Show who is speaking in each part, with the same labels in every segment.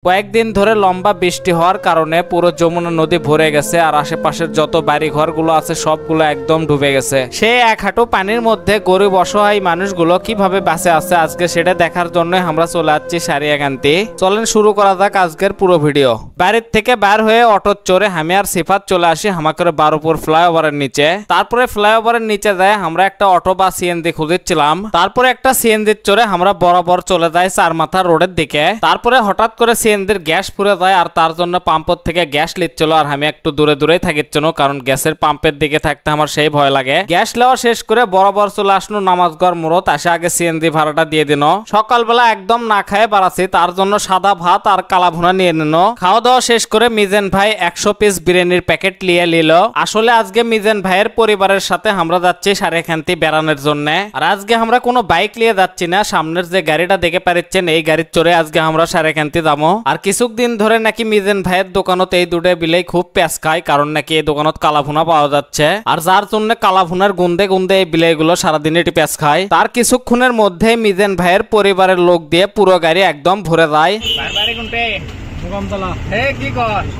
Speaker 1: কয়েকদিন ধরে লম্বা বৃষ্টি হওয়ার কারণে পুরো যমুনা নদী ভরে গেছে আর আশেপাশের যত বাড়ি ঘরগুলো আছে সবগুলো একদম ডুবে গেছে। সেই এক হাঁটু পানির মধ্যে গরিব অসহায় মানুষগুলো কিভাবে বাঁচে আছে আজকে সেটা দেখার জন্য আমরা চলে যাচ্ছি সারিয়াকান্দি। চলেন শুরু করা যাক আজকের পুরো ভিডিও। বাড়ির থেকে বের হয়ে অটো চড়ে আমি আর সিফাত চলে আসি হামাকের বারুপুর ফ্লাইওভারের নিচে। তারপরে ফ্লাইওভারের নিচে যায় আমরা একটা অটো বা সিএনজি খুঁজেছিলাম। তারপরে একটা সিএনজি চড়ে আমরা বরাবর চলে যাই চারমাথা রোডের দিকে। তারপরে হঠাৎ করে সিএনজির গ্যাস ফুরে যায় আর তার জন্য পাম্পের থেকে গ্যাস লিচ্ছিল আর আমি একটু দূরে দূরেই থাকিচ্ছিল কারণ গ্যাসের পাম্পের দিকে থাকতে আমার সেই ভয় লাগে। গ্যাস লেওয়া শেষ করে বরাবর চলে আসলো নামাজগড় মোড়ত। আসে আগে সিএনজি ভাড়াটা দিয়ে দিন। সকালবেলা একদম না খায় বাড়াচ্ছি, তার জন্য সাদা ভাত আর কালা ভুনা নিয়ে নিন। খাওয়া দাওয়া শেষ করে মিজেন ভাই 100 পিস বিরিয়ানির প্যাকেট নিয়ে নিল। আসলে আজকে মিজেন ভাইয়ের পরিবারের সাথে আমরা যাচ্ছি সারিয়াকান্দি বেড়ানোর জন্য। আর আজকে আমরা কোনো বাইক নিয়ে যাচ্ছি না, সামনের যে গাড়িটা দেখে পাচ্ছেন এই গাড়ির চড়ে আজকে আমরা সারিয়াকান্দি যাবো। আর কিছুদিন ধরে নাকি মিজেন ভাইয়ের দোকানত এই দুটো বিলেই খুব পেঁচ খায়, কারণ নাকি এই দোকানত কালাভুনা পাওয়া যাচ্ছে আর যার জন্য কালাভুনার গুন্দে গুন্দে এই বিলেগুলো সারাদিন এটি পেঁচ খায়। তার কিছুক্ষণের মধ্যে মিজেন ভাইয়ের পরিবারের লোক দিয়ে পুরো গাড়ি একদম ভরে যায়।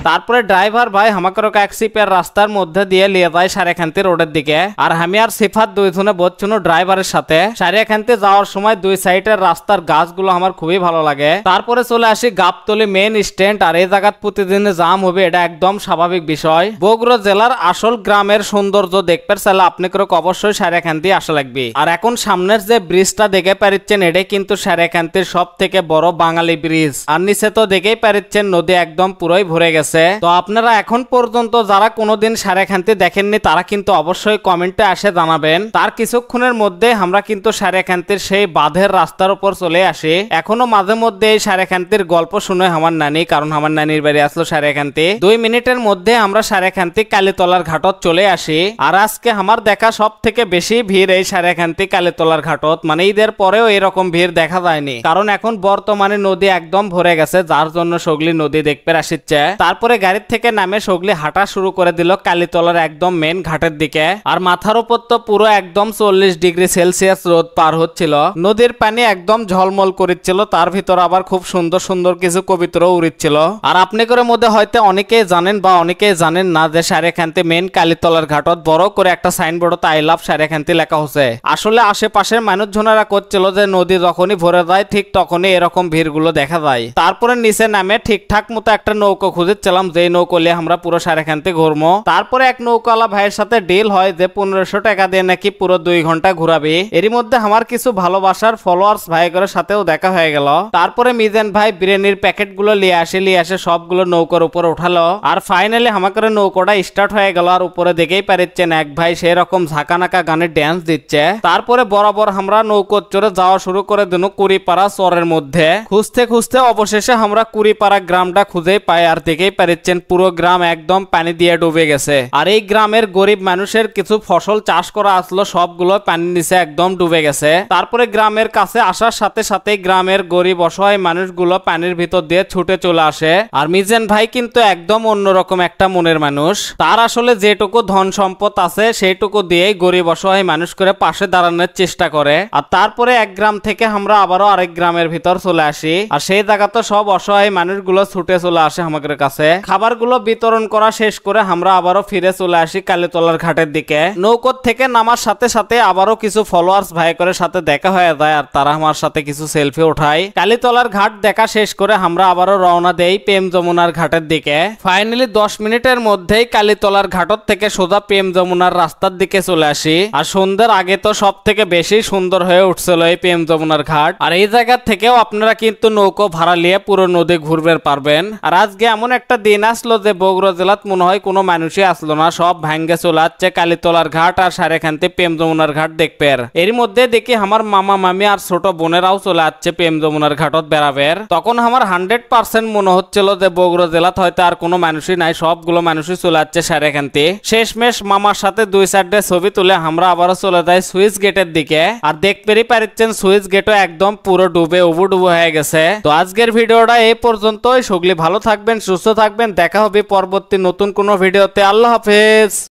Speaker 1: তারপরে ড্রাইভার ভাই আমাকে ট্যাক্সিপের রাস্তার মধ্যে দিয়ে নিয়ে যায় সারিয়াকান্দি রোডের দিকে। আর আমি আর সিফাত দুইজনে বসছিল ড্রাইভারের সাথে। সারিয়াকান্দি যাওয়ার সময় দুই সাইডের রাস্তার গাছগুলো আমার খুবই ভালো লাগে। তারপরে চলে আসি গাবতলী মেন স্ট্যান্ড। আর এই জায়গাত প্রতিদিন জাম হবে এটা একদম স্বাভাবিক বিষয়। বগুড়া জেলার আসল গ্রামের সৌন্দর্য দেখতে চাইলে আপনাকে অবশ্যই সারিয়াকান্দি আসা লাগবে। আর এখন সামনের যে ব্রিজটা দেখে পাচ্ছেন এটাই কিন্তু সারিয়াকান্দির সব থেকে বড় বাঙালি ব্রিজ। আর নিচে তো দেখেই পাচ্ছেন নদী একদম পুরোই ভরে গেছে। তো আপনারা এখন পর্যন্ত যারা কোনোদিন সারিয়াকান্দি দেখেননি তারা কিন্তু অবশ্যই কমেন্টে আসে জানাবেন। তার কিছুক্ষণের মধ্যে আমরা কিন্তু সারিয়াকান্দির সেই বাঁধের রাস্তার উপর চলে আসি। এখনো মাঝে মধ্যে এই সারিয়াকান্দির গল্প শুনে আমার নানি, কারণ আমার নানির বাড়ি আসলো সারিয়াকান্দি। 2 মিনিটের মধ্যে আমরা সারিয়াকান্দি কালীতলার ঘাটত চলে আসি। আর আজকে আমার দেখা সব থেকে বেশি ভিড় এই সারিয়াকান্দি কালীতলার ঘাটত, মানে ঈদের পরেও এরকম ভিড় দেখা যায়নি, কারণ এখন বর্তমানে নদী একদম ভরে গেছে যার জন্য সগলি নদী দেখতে আসছে। তারপরে গাড়ির থেকে নামে সগলি হাঁটা শুরু করে দিল কালীতলার একদম মেন ঘাটের দিকে। আর মাথার উপর তো পুরো একদম 40 ডিগ্রি সেলসিয়াস রোদ পার হচ্ছিল। নদীর পানি একদম ঝলমল করছিল, তার ভিতর আবার খুব সুন্দর সুন্দর কিছু কবিতরা উড়িচ্ছিল। আর আপনি করে মধ্যে হয়তো অনেকেই জানেন বা অনেকেই জানেন না যে সারিয়াকান্দি মেন কালীতলার ঘাটত বড় করে একটা সাইনবোর্ডে আই লাভ সারিয়াকান্দি লেখা হচ্ছে। আসলে আশেপাশের মানুষজনেরা করছিল যে নদী যখনই ভরে যায় ঠিক তখনই এরকম ভিড়গুলো দেখা যায়। তারপরে নিচে নামে ঠিকঠাক মতো একটা নৌকো খুঁজেছিলাম, যে নৌকো নিয়ে আমরা পুরো সারিয়াকান্দি ঘুরবো। তারপরে এক নৌকাওয়ালা ভাইয়ের সাথে ডিল হয় যে 1500 টাকা দিয়ে নাকি পুরো 2 ঘন্টা ঘুরাবে। এরই মধ্যে আমার কিছু ভালোবাসার ফলোয়ার্স ভাইগুলোর সাথেও দেখা হয়ে গেল। তারপরে মিজান ভাই বিরিয়ানির প্যাকেট গুলো নিয়ে আসে সবগুলো নৌকার উপর উঠালো। আর ফাইনালি আমাকে নৌকোটা স্টার্ট হয়ে গেল। আর উপরে দেখেই পাচ্ছেন এক ভাই সেই রকম ঝাঁকানাকা গানের ড্যান্স দিচ্ছে। তারপরে বরাবর আমরা নৌকো চড়ে যাওয়া শুরু করে দিল কুড়িপাড়া চরের মধ্যে। খুঁজতে খুঁজতে অবশেষে আমরা কুড়িপাড়া গ্রামটা খুঁজে পাই। আর দেখেই পাচ্ছেন পুরো গ্রাম একদম পানি দিয়ে ডুবে গেছে। আর এই গ্রামের গরিব মানুষের কিছু ফসল চাষ করা আসলো সবগুলো পানির নিচে একদম ডুবে গেছে। তারপরে গ্রামের কাছে আসার সাথে সাথে গ্রামের গরিব অসহায় মানুষগুলো পানির ভিতর দিয়ে ছুটে চলে আসে। আর মিজান ভাই কিন্তু একদম অন্যরকম একটা মনের মানুষ। তার আসলে যেটুকু ধন সম্পদ আছে সেইটুকু দিয়েই গরিব অসহায় মানুষ করে পাশে দাঁড়ানোর চেষ্টা করে। আর তারপরে এক গ্রাম থেকে আমরা আবারও আরেক গ্রামের ভিতর চলে আসি। আর সেই জায়গাতে সব অসহায় মানুষগুলো ছুটে চলে আসে আমাদের কাছে। খাবারগুলো বিতরণ করা শেষ করে আমরা আবারও ফিরে চলে আসি কালীতলার ঘাটের দিকে। নৌকো থেকে নামার সাথে সাথে আবারও কিছু ফলোয়ার্স ভাই করে সাথে দেখা হয়ে যায় আর তারা আমার সাথে কিছু সেলফি উঠায়। কালীতলার ঘাট দেখা শেষ করে আমরা আবারও রওনা দেই প্রেম যমুনার ঘাটের দিকে। ফাইনালি 10 মিনিটের মধ্যেই কালীতলার ঘাটত থেকে সোজা প্রেম যমুনার রাস্তার দিকে চলে আসি। আর সন্ধ্যার আগে তো সব থেকে বেশি সুন্দর হয়ে উঠছিল এই প্রেম যমুনার ঘাট। আর এই জায়গা থেকেও আপনারা কিন্তু নৌকো ভাড়া নিয়ে পুরো নদী ঘুরবে পারবেন। আর আজকে এমন একটা দিন আসলো যে বগুড়া জেলাত মনে হয় কোনো মানুষই আসলো না, সব ভাঙ্গে চলে আসছে কালীতলার ঘাট আর সারিয়াকান্দি প্রেম যমুনার ঘাট দেখবে। এর মধ্যে দেখি আমার মামা মামি আর ছোট বোনেরাও চলে আসছে প্রেম যমুনার ঘাটত বেড়াবের। তখন আমার 100% মনে হচ্ছিল যে বগুড়া জেলাত হয়তো আর কোনো মানুষই নাই, সবগুলো মানুষই চলে আসছে সারিয়াকান্দি। শেষমেশ মামার সাথে 2-4 ছবি তুলে আমরা আবারও চলে যাই সুইচ গেটের দিকে। আর দেখতেই পাচ্ছেন সুইচ গেটও একদম পুরো ডুবে উবুডুবু হয়ে গেছে। তো আজকের ভিডিওটা এই পর্যন্তই। সগলি ভালো থাকবেন, সুস্থ থাকবেন, দেখা হবে পরবর্তী নতুন কোনো ভিডিওতে। আল্লাহ হাফেজ।